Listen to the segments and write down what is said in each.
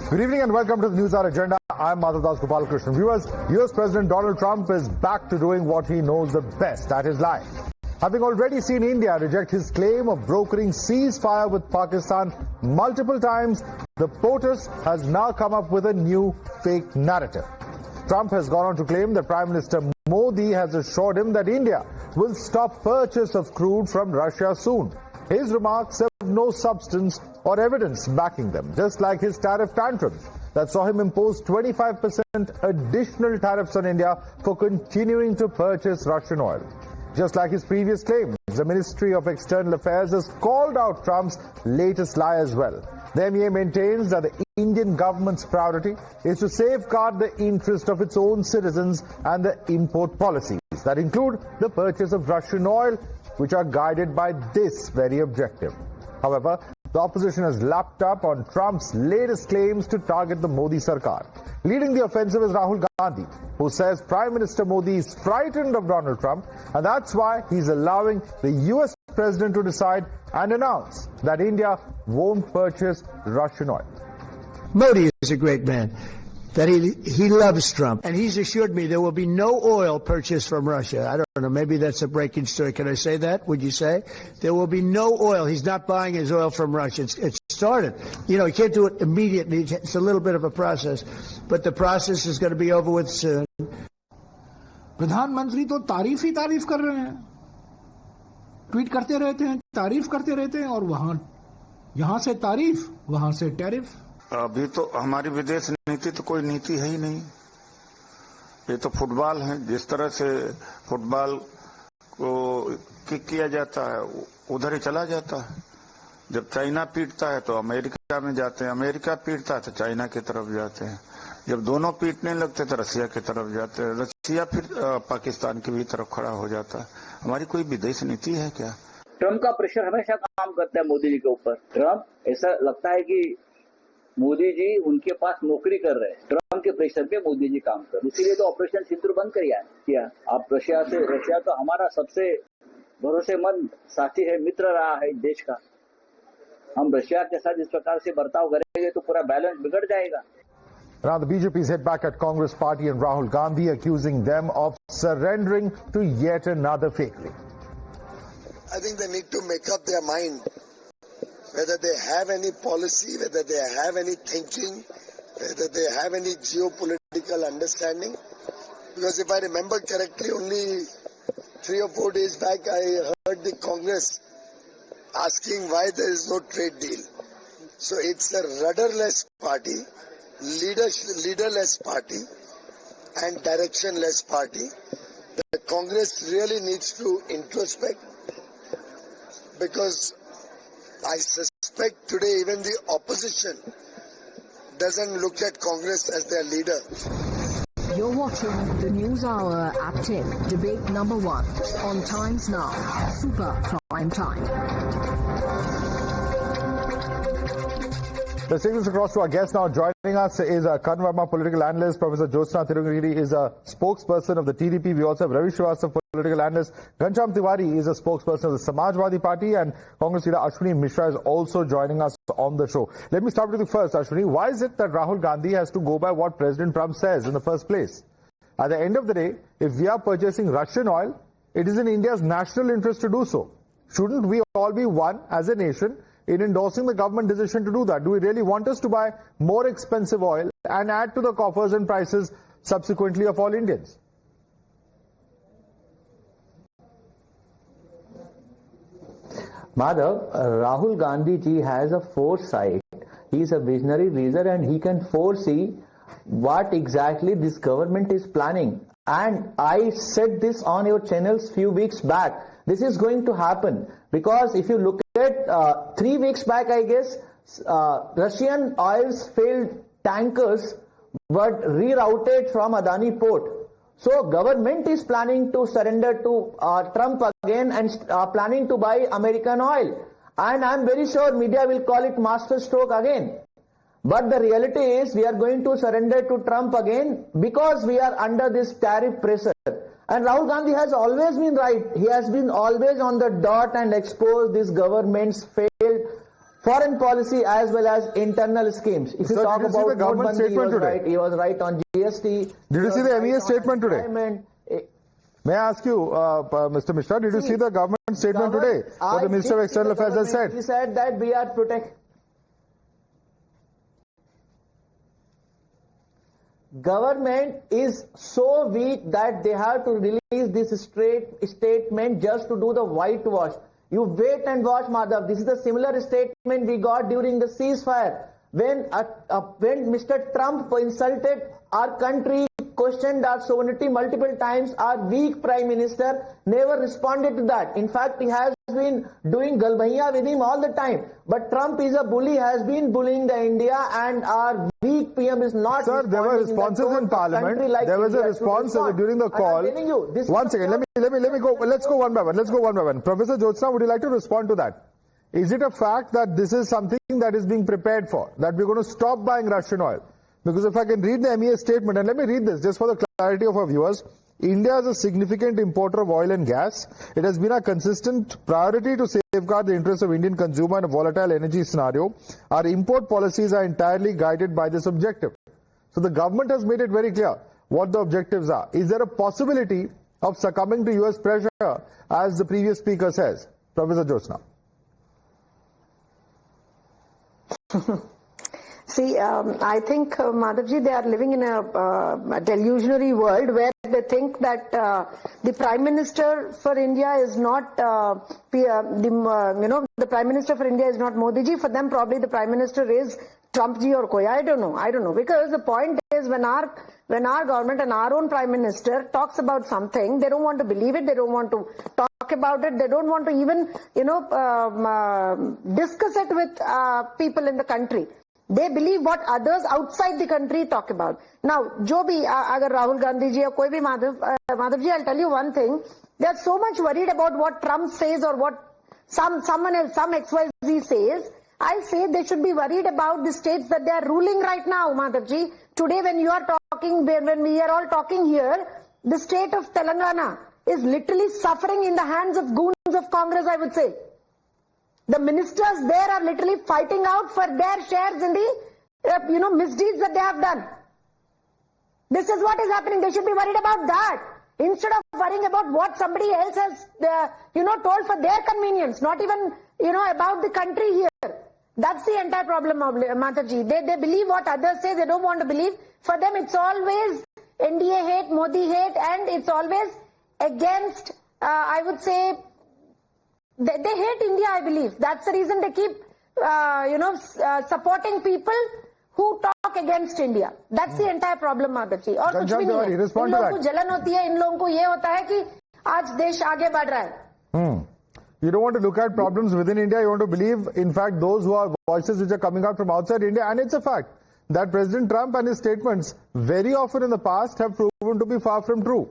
Good evening and welcome to the Newshour Agenda. I'm Madhavdas G. Viewers, US President Donald Trump is back to doing what he knows the best, that is lying. Having already seen India reject his claim of brokering ceasefire with Pakistan multiple times, the POTUS has now come up with a new fake narrative. Trump has gone on to claim that Prime Minister Modi has assured him that India will stop purchase of crude from Russia soon. His remarks have no substance or evidence backing them, just like his tariff tantrums that saw him impose 25% additional tariffs on India for continuing to purchase Russian oil. Just like his previous claims, the Ministry of External Affairs has called out Trump's latest lie as well. The MEA maintains that the Indian government's priority is to safeguard the interest of its own citizens and the import policies that include the purchase of Russian oil, which are guided by this very objective. However, the opposition has lapped up on Trump's latest claims to target the Modi Sarkar. Leading the offensive is Rahul Gandhi, who says Prime Minister Modi is frightened of Donald Trump, and that's why he's allowing the US president to decide and announce that India won't purchase Russian oil. Modi is a great man, that he loves Trump, and he's assured me there will be no oil purchased from Russia. I don't know, maybe that's a breaking story. Can I say that? Would you say? There will be no oil. He's not buying his oil from Russia. It's started. You know, he can't do it immediately. It's a little bit of a process, but the process is going to be over with soon. प्रधानमंत्री तो तारीफ ही तारीफ कर रहे हैं, tweet करते रहते हैं, तारीफ करते रहते हैं, और यहाँ से तारीफ, वहाँ से टैरिफ। अभी तो हमारी विदेश नीति तो कोई नीति है ही नहीं। ये तो फुटबॉल है, जिस तरह से फुटबॉल को किक किया जाता है उधर ही चला जाता है। जब चाइना पीटता है तो अमेरिका में जाते हैं, अमेरिका पीटता है तो चाइना की तरफ जाते हैं, जब दोनों पीटने लगते तो रसिया की तरफ जाते हैं, रसिया फिर पाकिस्तान की भी तरफ खड़ा हो जाता है। हमारी कोई विदेश नीति है क्या? ट्रम्प का प्रेशर हमेशा काम करता है मोदी जी के ऊपर। ट्रम्प ऐसा लगता है कि मोदी जी उनके पास नौकरी कर रहे हैं, ट्रम्प के प्रेशर पे मोदी जी काम कर, इसीलिए तो ऑपरेशन सिंदूर बंद किया। आप रशिया तो हमारा सबसे भरोसेमंद साथी है, मित्र रहा है देश का। हम रशिया के साथ इस प्रकार से बर्ताव करेंगे तो पूरा बैलेंस बिगड़ जाएगा। Now the BJP's hit back at Congress party and Rahul Gandhi, accusing them of surrendering to yet another fakery. I think they need to make up their mind whether they have any policy, whether they have any thinking, whether they have any geopolitical understanding. Because if I remember correctly, only 3 or 4 days back I heard the Congress asking why there is no trade deal. So it's a rudderless party, leaderless party and directionless party. The Congress really needs to introspect, because I suspect today even the opposition doesn't look at Congress as their leader. You're watching the News Hour at 10, debate number 1 on Times Now, Super Prime Time. Let's take this across to our guest now. Joining us is Karan Verma, political analyst. Professor Jyotsna Tirunagiri is a spokesperson of the TDP. We also have Ravi Srivastava, political analyst. Ghanshyam Tiwari is a spokesperson of the Samajwadi Party, and Congress leader Ashwini Mishra is also joining us on the show. Let me start with you first, Ashwini. Why is it that Rahul Gandhi has to go by what President Trump says in the first place? At the end of the day, if we are purchasing Russian oil, it is in India's national interest to do so. Shouldn't we all be one as a nation in endorsing the government decision to do that? Do we really want us to buy more expensive oil and add to the coffers and prices subsequently of all Indians? Madhav, Rahul Gandhi ji has a foresight. He is a visionary leader and he can foresee what exactly this government is planning. And I said this on your channels few weeks back. This is going to happen because if you look at 3 weeks back, I guess, Russian oil's failed tankers were rerouted from Adani port. So government is planning to surrender to Trump again and planning to buy American oil. And I'm very sure media will call it master stroke again. But the reality is we are going to surrender to Trump again because we are under this tariff pressure. And Rahul Gandhi has always been right. He has been always on the dot and exposed this government's failed foreign policy as well as internal schemes. If you Sir, talk did you see about the government Note Bandi, statement today? he was right on GST. Did you see the MEA statement today? May I ask you, Mr. Mishra, did you see the government statement today? What the Minister of External Affairs has said? He said that we are Government is so weak that they have to release this statement just to do the whitewash. You wait and watch, Madhav. This is a similar statement we got during the ceasefire when Mr. Trump insulted our country, questioned our sovereignty multiple times. Our weak Prime Minister never responded to that. In fact, he has been doing galbaiya with him all the time. But Trump is a bully, has been bullying the India, and our weak PM is not. Sir, there were responses in Parliament. Like there was a response during the call. One second, let me go. Let's go one by one. Let's go one by one. Professor Jyotsna, would you like to respond to that? Is it a fact that this is something that is being prepared for, that we're going to stop buying Russian oil? Because if I can read the MEA statement, and let me read this just for the clarity of our viewers. India is a significant importer of oil and gas. It has been a consistent priority to safeguard the interests of Indian consumer in a volatile energy scenario. Our import policies are entirely guided by this objective. So the government has made it very clear what the objectives are. Is there a possibility of succumbing to US pressure, as the previous speaker says? Professor Jyotsna. See, I think, Madhavji, they are living in a delusionary world where they think that the Prime Minister for India is not, the Prime Minister for India is not Modi ji. For them, probably the Prime Minister is Trump ji or koi. I don't know. Because the point is, when our government and our own Prime Minister talks about something, they don't want to believe it. They don't want to talk about it. They don't want to even, discuss it with people in the country. They believe what others outside the country talk about. Now, jo bhi, agar Rahul Gandhi ji or koi bhi Madhav ji, I'll tell you one thing. They are so much worried about what Trump says or what someone else, some XYZ says. I say they should be worried about the states that they are ruling right now, Madhav ji. Today when you are talking, when we are all talking here, the state of Telangana is literally suffering in the hands of goons of Congress, I would say. The ministers there are literally fighting out for their shares in the, misdeeds that they have done. This is what is happening. They should be worried about that. Instead of worrying about what somebody else has, told for their convenience. Not even, about the country here. That's the entire problem, Madhavji. They believe what others say. They don't want to believe. For them, it's always NDA hate, Modi hate, and it's always against, I would say, they hate India, I believe. That's the reason they keep, supporting people who talk against India. That's the entire problem, Madhavji. और कुछ भी नहीं है. इन लोगों को जलन होती है. इन लोगों को ये होता है कि आज देश आगे बढ़ रहा है. You don't want to look at problems within India. You want to believe, in fact, those who are voices which are coming out from outside India. And it's a fact that President Trump and his statements very often in the past have proven to be far from true.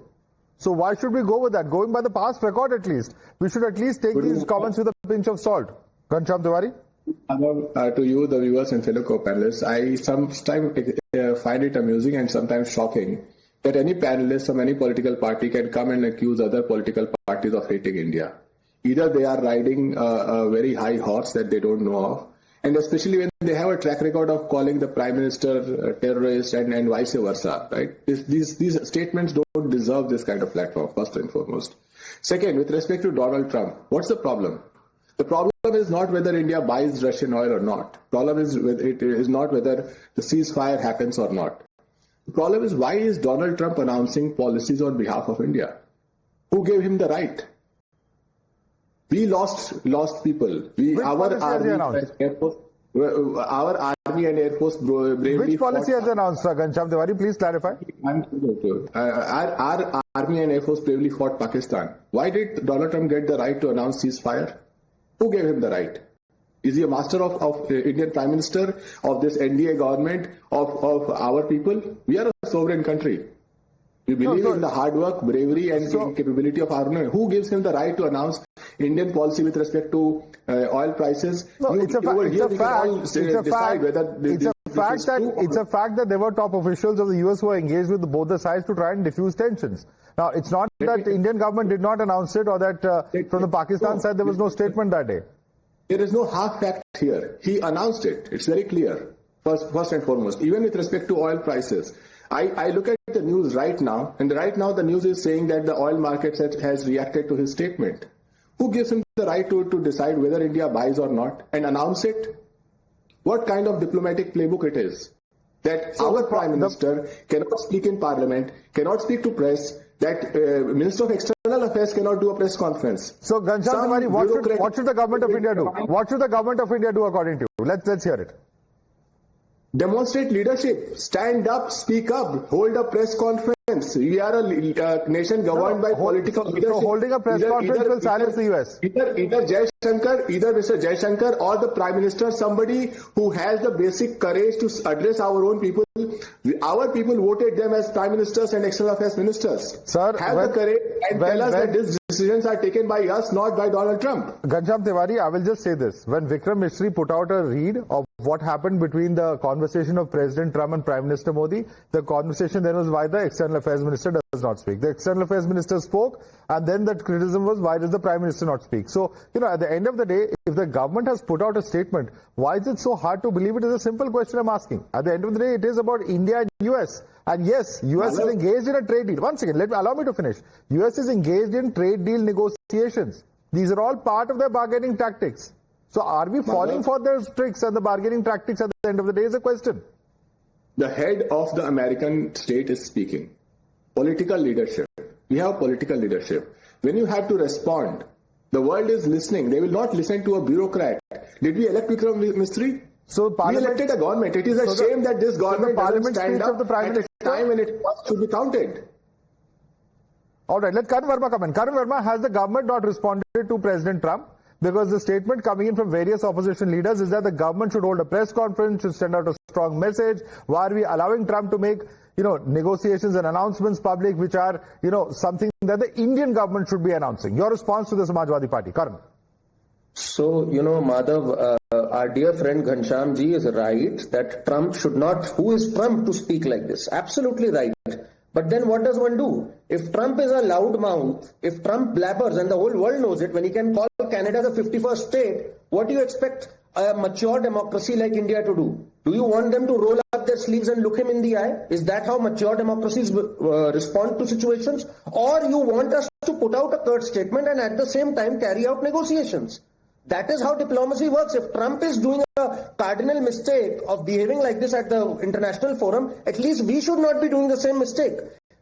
So why should we go with that? Going by the past record at least. We should at least take these comments with a pinch of salt. Ghanshyam Tiwari? To you, the viewers and fellow co-panelists, I sometimes find it amusing and sometimes shocking that any panelist from any political party can come and accuse other political parties of hating India. Either they are riding a very high horse that they don't know of, and especially when they have a track record of calling the Prime Minister terrorist and vice versa, right? These statements don't deserve this kind of platform, first and foremost. Second, with respect to Donald Trump, what's the problem? The problem is not whether India buys Russian oil or not. The problem is not whether the ceasefire happens or not. The problem is, why is Donald Trump announcing policies on behalf of India? Who gave him the right? We lost people. Our army and Air Force bravely. Which policy has announced, Ghanshyam Tiwari? Please clarify. Our army and Air Force bravely fought Pakistan. Why did Donald Trump get the right to announce ceasefire? Who gave him the right? Is he a master of Indian Prime Minister, of this NDA government, of our people? We are a sovereign country. We believe in the hard work, bravery and capability of our army. Who gives him the right to announce Indian policy with respect to oil prices? No, it's a fact that there were top officials of the US who were engaged with both the sides to try and diffuse tensions. Now, it's not that the Indian government did not announce it or that from the Pakistan side there was no statement that day. There is no half fact here. He announced it. It's very clear. First and foremost, even with respect to oil prices. I look at the news right now, and right now the news is saying that the oil market has reacted to his statement. Who gives him the right to decide whether India buys or not and announce it? What kind of diplomatic playbook it is? That our Prime Minister cannot speak in Parliament, cannot speak to press, that Minister of External Affairs cannot do a press conference. So, Ghanshyam Tiwari, what should the government of India do? What should the government of India do according to you? Let's hear it. Demonstrate leadership. Stand up, speak up, hold a press conference. We are a nation governed by political leadership. So holding a press conference will silence the US. Either Mr. Jaishankar or the Prime Minister, somebody who has the basic courage to address our own people. Our people voted them as Prime Ministers and External Affairs Ministers. Sir, have the courage and tell us that these decisions are taken by us, not by Donald Trump. Ghanshyam Tiwari, I will just say this. When Vikram Misri put out a read of what happened between the conversation of President Trump and Prime Minister Modi, the conversation then was why the External Affairs Minister does not speak. The External Affairs Minister spoke, and then the criticism was, why does the Prime Minister not speak? So, at the end of the day, if the government has put out a statement, why is it so hard to believe it? Is a simple question I'm asking. At the end of the day, it is about India and US. And yes, US is engaged in a trade deal. One second, allow me to finish. US is engaged in trade deal negotiations. These are all part of their bargaining tactics. So are we falling for their tricks and the bargaining tactics at the end of the day is a question. The head of the American state is speaking. Political leadership. We have political leadership. When you have to respond, the world is listening. They will not listen to a bureaucrat. Did we elect Vikram Misri? So we elected a government. It is a shame that this government doesn't stand up at a time when it should be counted. All right, let Karan Verma come in. Karan Verma, has the government not responded to President Trump? Because the statement coming in from various opposition leaders is that the government should hold a press conference, should send out a strong message. Why are we allowing Trump to make, negotiations and announcements public, which are, something that the Indian government should be announcing? Your response to the Samajwadi Party, Karan. So, Madhav, our dear friend Ghanshyam Ji is right that Trump should not, who is Trump to speak like this? Absolutely right. But then what does one do? If Trump is a loudmouth, if Trump blabbers and the whole world knows it, when he can call Canada the 51st state, what do you expect a mature democracy like India to do? Do you want them to roll up their sleeves and look him in the eye? Is that how mature democracies respond to situations? Or you want us to put out a curt statement and at the same time carry out negotiations? That is how diplomacy works. If Trump is doing a cardinal mistake of behaving like this at the international forum, at least we should not be doing the same mistake.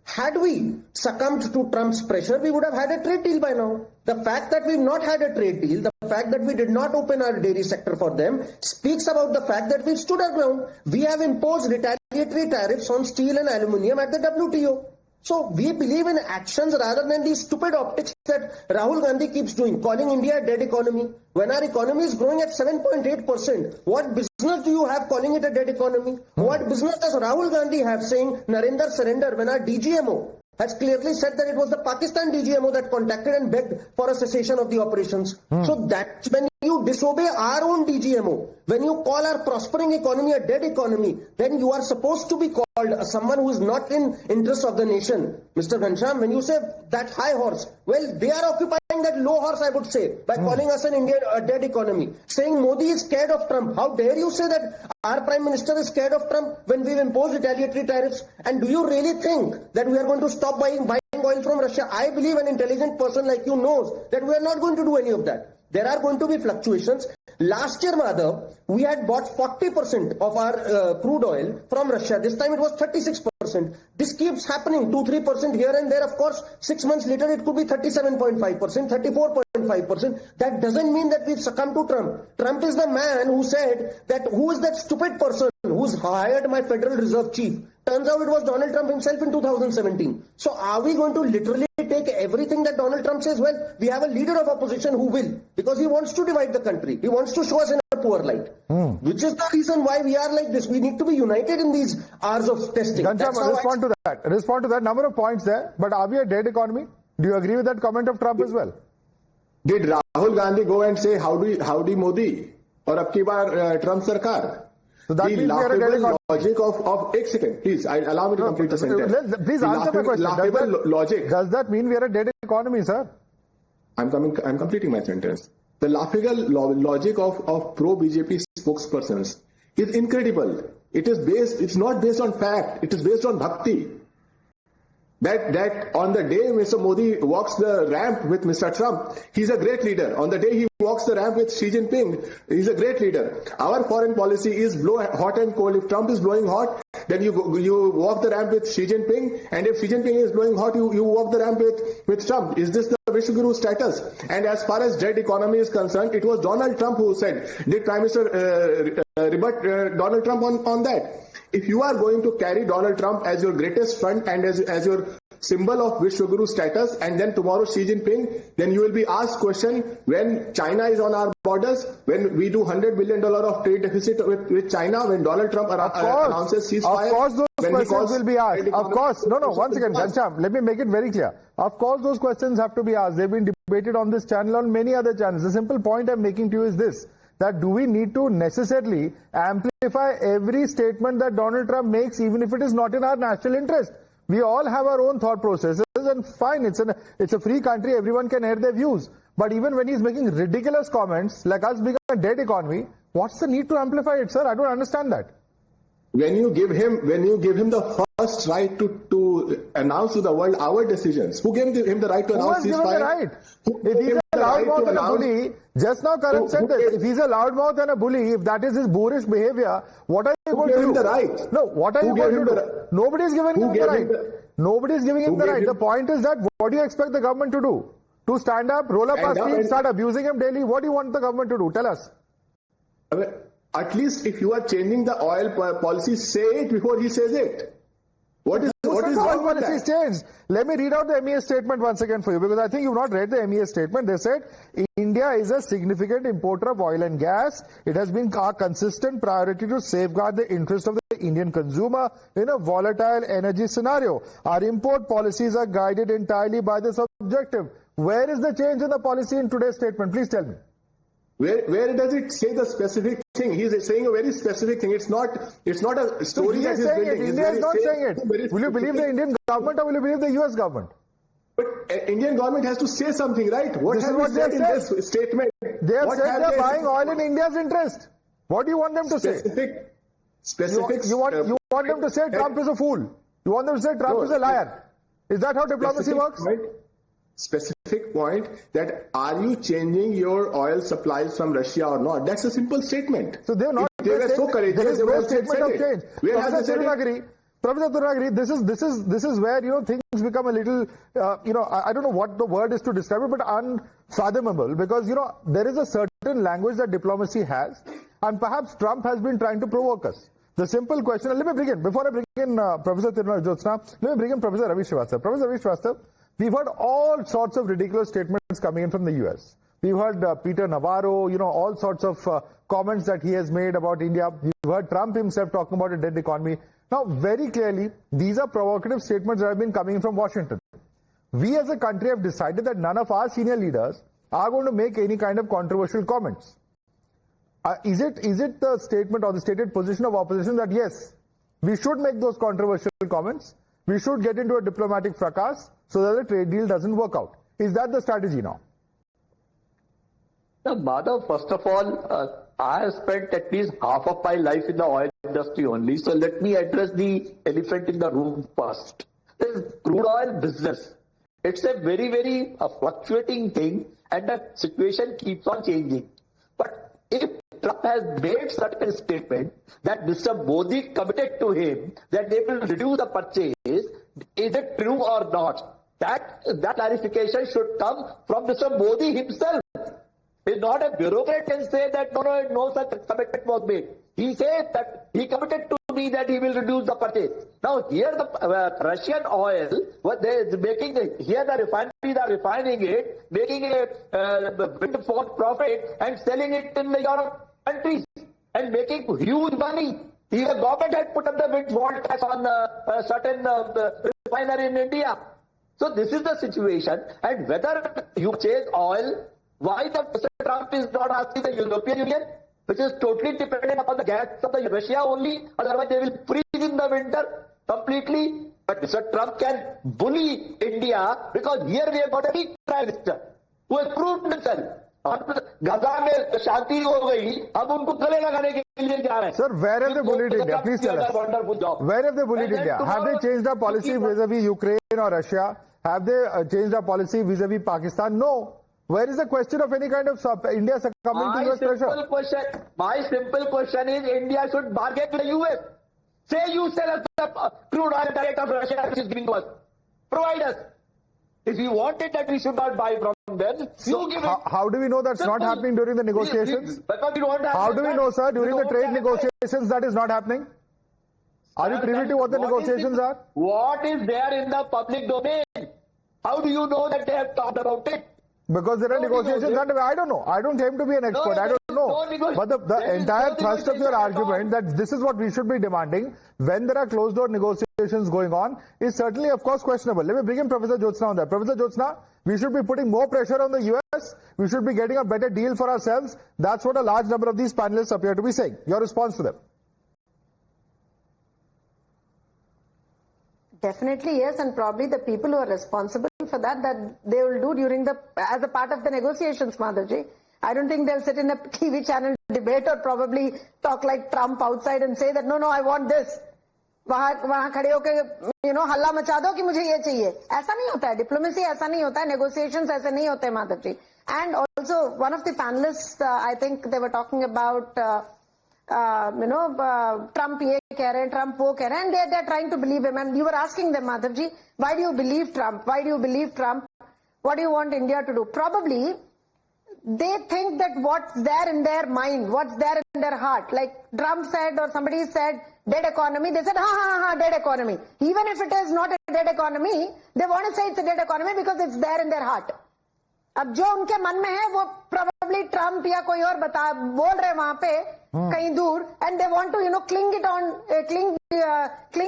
Had we succumbed to Trump's pressure, we would have had a trade deal by now. The fact that we've not had a trade deal, the fact that we did not open our dairy sector for them, speaks about the fact that we've stood our ground. We have imposed retaliatory tariffs on steel and aluminium at the WTO. So we believe in actions rather than these stupid optics that Rahul Gandhi keeps doing, calling India a dead economy. When our economy is growing at 7.8%, what business do you have calling it a dead economy? What business does Rahul Gandhi have saying Narendra surrender when our DGMO has clearly said that it was the Pakistan DGMO that contacted and begged for a cessation of the operations? So that's when you disobey our own DGMO. When you call our prospering economy a dead economy, then you are supposed to be called someone who is not in interest of the nation. Mr. Ghanshyam, when you say that high horse, well, they are occupying that low horse, I would say, by calling us an Indian a dead economy. Saying Modi is scared of Trump. How dare you say that our Prime Minister is scared of Trump when we've imposed retaliatory tariffs? And do you really think that we are going to stop buying oil from Russia? I believe an intelligent person like you knows that we are not going to do any of that. There are going to be fluctuations. Last year, Madhav, we had bought 40% of our crude oil from Russia. This time it was 36%. This keeps happening, 2-3% here and there. Of course, 6 months later, it could be 37.5%, 34.5%. That doesn't mean that we've succumbed to Trump. Trump is the man who said that who is that stupid person who's hired my Federal Reserve Chief? Turns out it was Donald Trump himself in 2017. So are we going to literally take everything that Donald Trump says? Well, we have a leader of opposition who will, because he wants to divide the country. He wants to show us in a poor light, which is the reason why we are like this. We need to be united in these hours of testing. Ghanshyam, respond to that. Respond to that. Number of points there. But are we a dead economy? Do you agree with that comment of Trump as well? Did Rahul Gandhi go and say howdy Modi or abki baar Trump sarkar? So that means we are a dead economy. Logic of 1 second, please, allow me to complete the sentence. Please answer my question. Logic. Does that mean we are a dead economy, sir? I'm completing my sentence. The laughable logic of pro-BJP spokespersons is incredible. It's not based on fact, it is based on bhakti. That on the day Mr. Modi walks the ramp with Mr. Trump, he's a great leader. On the day he walks the ramp with Xi Jinping, he's a great leader. Our foreign policy is blow hot and cold. If Trump is blowing hot, then you walk the ramp with Xi Jinping, and if Xi Jinping is blowing hot, you walk the ramp with Trump. Is this the Vishwaguru status? And as far as dead economy is concerned, it was Donald Trump who said. Did Prime Minister rebut Donald Trump on that? If you are going to carry Donald Trump as your greatest front and as your symbol of Vishwaguru status, and then tomorrow Xi Jinping, then you will be asked question when China is on our borders, when we do $100 billion of trade deficit with China, when Donald Trump announces ceasefire. Of course those questions will be asked. Of course. No, once again, Ghanshyam, let me make it very clear. Of course those questions have to be asked. They've been debated on this channel, on many other channels. The simple point I'm making to you is this, that do we need to necessarily amplify every statement that Donald Trump makes, even if it is not in our national interest? We all have our own thought processes, and fine, it's a free country, everyone can air their views. But even when he's making ridiculous comments, like us being a dead economy, what's the need to amplify it, sir? I don't understand that. When you give him the first right to announce to the world our decisions, who gave him the right to announce ceasefire? If he's a loudmouth and a bully, just now Karan said this, if he's a loudmouth and a bully, if that is his boorish behavior, what are you going to do? Who gave him the right? No, what are you going to do? Nobody is giving him the right. Nobody is giving him the right. The point is that what do you expect the government to do? To stand up, roll up our sleeves, start abusing him daily? What do you want the government to do? Tell us. At least if you are changing the oil policy, say it before he says it. What is wrong with that? Changed. Let me read out the MEA statement once again for you, because I think you've not read the MEA statement. They said, India is a significant importer of oil and gas. It has been our consistent priority to safeguard the interest of the Indian consumer in a volatile energy scenario. Our import policies are guided entirely by this objective. Where is the change in the policy in today's statement? Please tell me. Where does it say the specific thing? He is saying a very specific thing. It's not a story that he's building. India is not saying it. Will you believe the Indian government or will you believe the US government? But Indian government has to say something, right? What have they said in this statement? They have said they're buying oil in India's interest. What do you want them to say? Specifics. You want them to say Trump is a fool. You want them to say Trump is a liar. Is that how diplomacy works? Specific point that are you changing your oil supplies from Russia or not? That's a simple statement. So they were so courageous. There is no statement of change. Professor Tirunagari, this is where things become a little I don't know what the word is to describe it, but unfathomable, because there is a certain language that diplomacy has, and perhaps Trump has been trying to provoke us. The simple question, and let me bring in, before I bring in Professor Tirunagari, let me bring in Professor Ravi Srivastava. Professor Ravi Srivastava, we've heard all sorts of ridiculous statements coming in from the US. We've heard Peter Navarro, all sorts of comments that he has made about India. We've heard Trump himself talking about a dead economy. Now, very clearly, these are provocative statements that have been coming from Washington. We as a country have decided that none of our senior leaders are going to make any kind of controversial comments. Is it the statement or the stated position of opposition that yes, we should make those controversial comments, we should get into a diplomatic fracas so that the trade deal doesn't work out? Is that the strategy now? Madhav, first of all, I have spent at least half of my life in the oil industry only, so let me address the elephant in the room first. This crude oil business, it's a very, very fluctuating thing, and the situation keeps on changing. But if Trump has made certain statement that Mr. Modi committed to him that they will reduce the purchase, is it true or not? That clarification should come from Mr. Modi himself. It's not a bureaucrat can say that no such commitment was made. He says that he committed to me that he will reduce the purchase. Now here the Russian oil, what they is making, here the refineries are refining it, making a windfall profit and selling it in the Europe countries and making huge money. The government had put up the windfall tax on a certain refinery in India. So this is the situation, and whether you chase oil, why Mr. Trump is not asking the European Union, which is totally dependent upon the gas of the Russia only, otherwise they will freeze in the winter completely. But Mr. Trump can bully India because here we have got a weak Prime Minister who has proved himself. गजा में शांति हो गई, अब उनको गले लगाने के लिए जा रहे हैं. Sir, where have they bullied India? Please tell us. Wonderful job. Where have they bullied India? Have they changed our policy vis-a-vis Ukraine or Russia? Have they changed our policy vis-a-vis Pakistan? No. Where is the question of any kind of India succumbing to US pressure? My simple question is, India should bargain with the US. Say you sell us the crude oil direct of Russia, which is giving to us. Provide us. If you want it, that we should not buy from them, you give it. How do we know that's not happening during the negotiations? How do we know, sir, during the trade negotiations that is not happening? Are you privy to what the negotiations are? What is there in the public domain? How do you know that they have talked about it? Because there are negotiations underway. I don't know. I don't claim to be an expert. I don't know. But the entire thrust of your argument that this is what we should be demanding when there are closed door negotiations going on is certainly, of course, questionable. Let me bring in Professor Jyotsna on that. Professor Jyotsna, we should be putting more pressure on the US. We should be getting a better deal for ourselves. That's what a large number of these panelists appear to be saying. Your response to them? Definitely yes, and probably the people who are responsible for that they will do during as a part of the negotiations, Madhavji. I don't think they'll sit in a TV channel debate or probably talk like Trump outside and say that no, I want this. वहाँ खड़े होके हल्ला मचा दो कि मुझे ये चाहिए. ऐसा नहीं होता है. Diplomacy ऐसा नहीं होता है. Negotiations ऐसे नहीं होते, Madhavji. And also one of the panelists, I think they were talking about Trump ये कह रहे हैं, Trump वो कह रहे हैं, and they're trying to believe him. And you were asking them, Madhavji, why do you believe Trump? Why do you believe Trump? What do you want India to do? Probably they think that what's there in their mind, what's there in their heart. Like Trump said or somebody said, dead economy. They said, dead economy. Even if it is not a dead economy, they want to say it's a dead economy because it's there in their heart. अब जो उनके मन में है वो probably Trump या कोई और बोल रहे वहां पे कहीं दूर, and they want to cling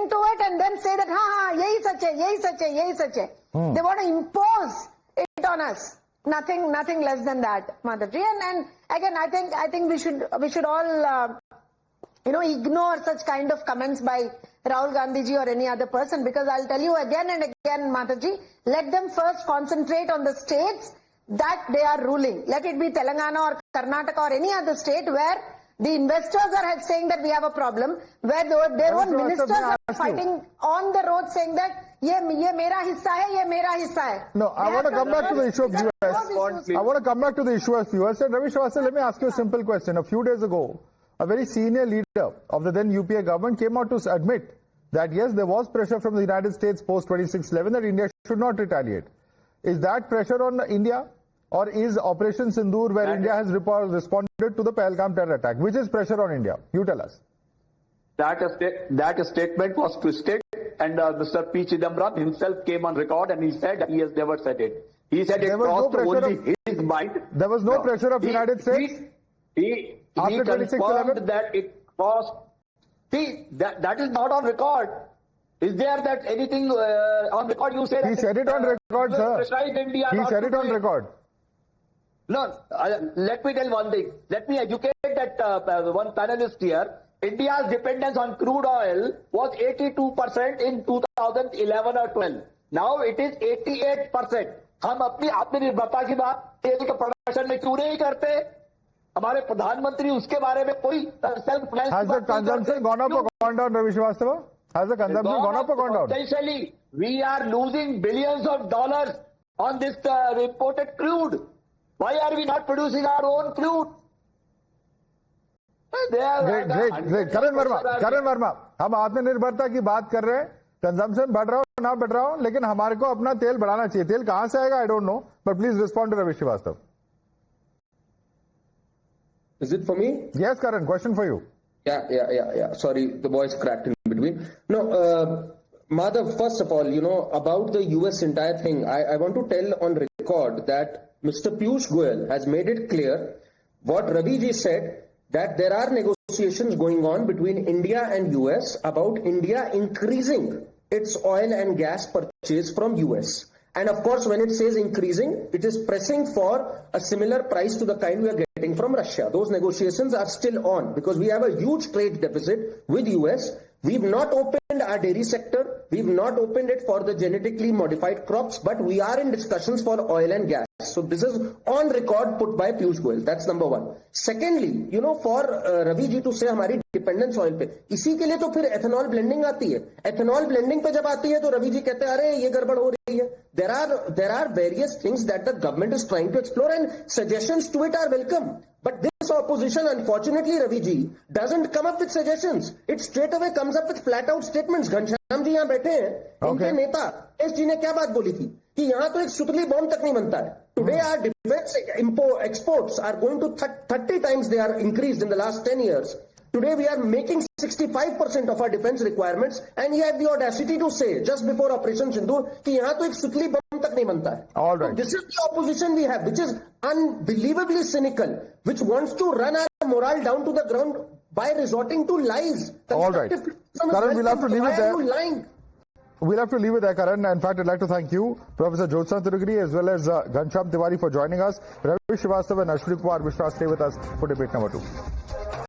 to it and then say that यही सच है, यही सच है, यही सच है. They want to impose it on us. Nothing less than that, Madhavji. And again, I think we should all ignore such kind of comments by Rahul Gandhi ji or any other person, because I'll tell you again and again, Madhavji, let them first concentrate on the states that they are ruling. Let it be Telangana or Karnataka or any other state where the investors are saying that we have a problem, where their own ministers are fighting on the road saying that ये मेरा हिस्सा है, ये मेरा हिस्सा है. No, I want to come back to the issue of US. I want to come back to the issue of US. And Ravi Srivastava, let me ask you a simple question. A few days ago, a very senior leader of the then UPA government came out to admit that yes, there was pressure from the United States post 26/11 that India should not retaliate. Is that pressure on India? Or is Operation Sindoor where India has responded to the Pahalgam terror attack? Which is pressure on India? You tell us. That statement was twisted, and Mr. P. Chidambaram himself came on record and he said he has never said it. He said it crossed only his mind. There was no pressure of the United States? He confirmed that it crossed. See, that is not on record. Is there that anything on record? You say he said it on record, sir. He said it on record. No, let me tell one thing. Let me educate that one panelist here. India's dependence on crude oil was 82% in 2011 or 12. Now it is 88%. हम अपनी आत्मनिर्भरता की बात तेल के production में क्यों नहीं करते? हमारे प्रधानमंत्री उसके बारे में कोई self finance. Has the consumption gone up or gone down, Ravi Srivastava? Has the consumption gone up or gone down? Potentially, we are losing billions of dollars on this imported crude. Why are we not producing our own crude? Great. Karan Verma, हम आत्मनिर्भरता की बात कर रहे हैं. Consumption बढ़ रहा हो ना बढ़ रहा हो, लेकिन हमारे को अपना तेल बढ़ाना चाहिए. तेल कहां से आएगा? I don't know. But please respond to Ravi Srivastava. Is it for me? Yes, Karan. Question for you. Yeah. Sorry, the voice cracked in between. No, Madhav, first of all, about the US entire thing, I want to tell on record that Mr. Piyush Goyal has made it clear what Ravi ji said, that there are negotiations going on between India and US about India increasing its oil and gas purchase from US. And of course, when it says increasing, it is pressing for a similar price to the kind we are getting from Russia. Those negotiations are still on because we have a huge trade deficit with US. We've not opened our dairy sector. We've not opened it for the genetically modified crops, but we are in discussions for oil and gas. So this is on record put by Piyush Goyal. That's number one. Secondly, for Ravi ji to say हमारी dependence oil पे, इसी के लिए तो फिर ethanol blending आती है. Ethanol blending पे जब आती है तो रवि जी कहते हैं अरे ये गड़बड़ हो रही है. There are various things that the government is trying to explore and suggestions to it are welcome. But this opposition, unfortunately, Ravi ji, doesn't come up with suggestions. It straight away comes up with flat out statements. Ghanshyam ji यहाँ बैठे हैं, इनके नेता S G ने क्या बात बोली थी कि यहाँ तो एक सुतली बॉम्ब तक नहीं बनता है. Today our defense exports are going to 30 times they are increased in the last 10 years. Today we are making 65% of our defense requirements, and he had the audacity to say just before Operation Sindoor कि यहाँ तो एक सुतली बम तक नहीं बनता है. All right. So this is the opposition we have, which is unbelievably cynical, which wants to run our morale down to the ground by resorting to lies. All right. Karan, we'll have to leave it there. Why are you lying? We'll have to leave it there, Karan. In fact, I'd like to thank you, Professor Jyotsna Tirugiri, as well as Ghanshyam Tiwari for joining us. Ravi Srivastava and Ashwini Kumar Mishra stay with us for debate number 2.